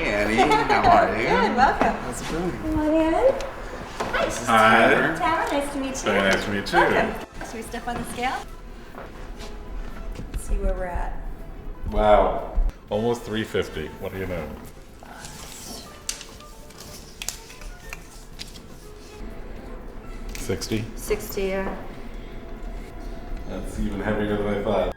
Annie. How are you? Good, welcome. How's it going? Come on in. Hi. This is Hi. Tanner. Tara, nice to meet you. Very nice to meet you. Welcome. Should we step on the scale? Let's see where we're at. Wow. Almost 350. What do you know? $60. 60, yeah. That's even heavier than I thought.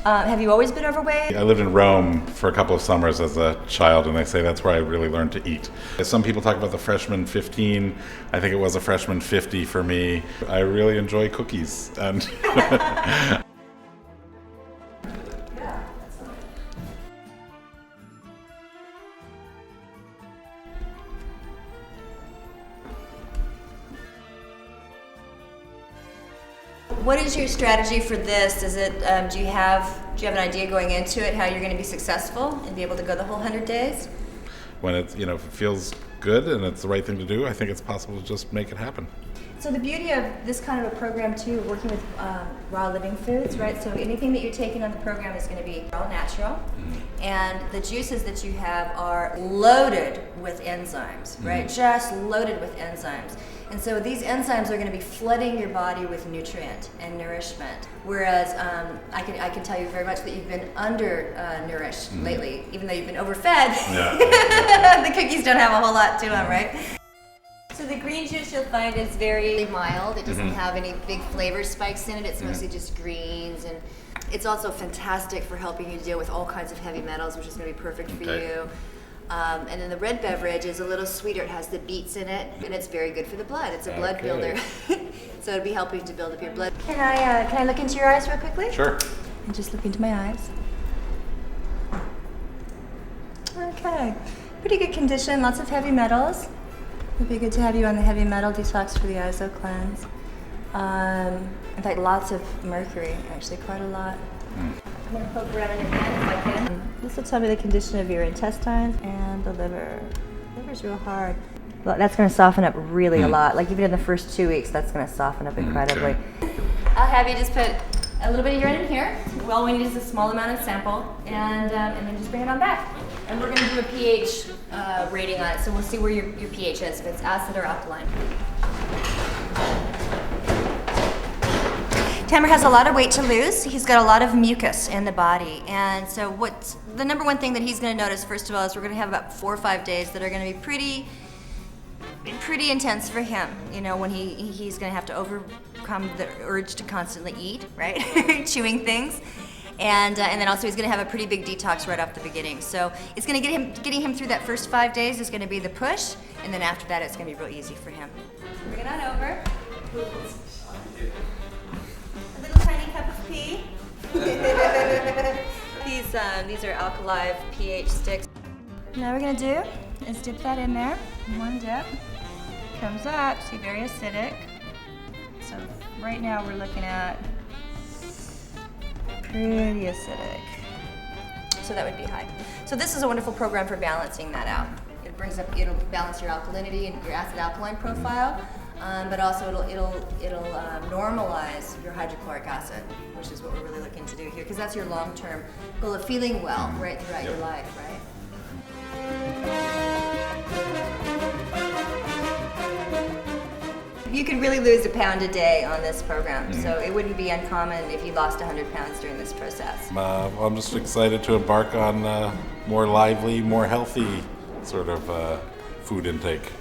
Have you always been overweight? I lived in Rome for a couple of summers as a child, and they say that's where I really learned to eat. Some people talk about the freshman 15. I think it was a freshman 50 for me. I really enjoy cookies. And What is your strategy for this? Is it do you have an idea going into it how you're going to be successful and be able to go the whole 100 days? when it feels good and it's the right thing to do, I think it's possible to just make it happen. So the beauty of this kind of a program too, working with raw living foods, right? So anything that you're taking on the program is going to be all natural, and the juices that you have are loaded with enzymes, right? Just loaded with enzymes. And so these enzymes are going to be flooding your body with nutrient and nourishment. Whereas I can tell you very much that you've been nourished lately, even though you've been overfed. Yeah. The cookies don't have a whole lot to them, right? So the green juice you'll find is very mild. It doesn't have any big flavor spikes in it. It's mostly just greens, and it's also fantastic for helping you deal with all kinds of heavy metals, which is going to be perfect for you. And then the red beverage is a little sweeter. It has the beets in it, and it's very good for the blood. It's a blood builder, so it'll be helping to build up your blood. Can I look into your eyes real quickly? Sure. And just look into my eyes. Okay, pretty good condition. Lots of heavy metals. It'd be good to have you on the heavy metal detox for the ISO cleanse. In fact, lots of mercury, actually, quite a lot. I'm going to poke around in your hand if I can. This will tell me the condition of your intestines and the liver. The liver's real hard. Well, that's going to soften up really a lot. Like even in the first 2 weeks, that's going to soften up incredibly. I'll have you just put a little bit of urine in here. Well, we need is a small amount of sample, and then just bring it on back. And we're going to do a pH rating on it, so we'll see where your pH is, if it's acid or alkaline. Tamer has a lot of weight to lose. He's got a lot of mucus in the body. And so what's the number one thing that he's going to notice, first of all, is we're going to have about 4 or 5 days that are going to be pretty intense for him. You know, when he's going to have to overcome the urge to constantly eat, right? Chewing things. And then also he's going to have a pretty big detox right off the beginning. So it's going to getting him through that first 5 days is going to be the push, and then after that it's going to be real easy for him. Bring it on over. A little tiny cup of tea. These are Alkalive pH sticks. Now we're going to do is dip that in there. One dip. Comes up, see, very acidic. So right now we're looking at pretty acidic. So that would be high. So this is a wonderful program for balancing that out. It'll balance your alkalinity and your acid alkaline profile, but also it'll normalize your hydrochloric acid, which is what we're really looking to do here, because that's your long-term goal of feeling well right throughout your life, right? You could really lose 1 pound a day on this program, so it wouldn't be uncommon if you lost 100 pounds during this process. I'm just excited to embark on more lively, more healthy sort of food intake.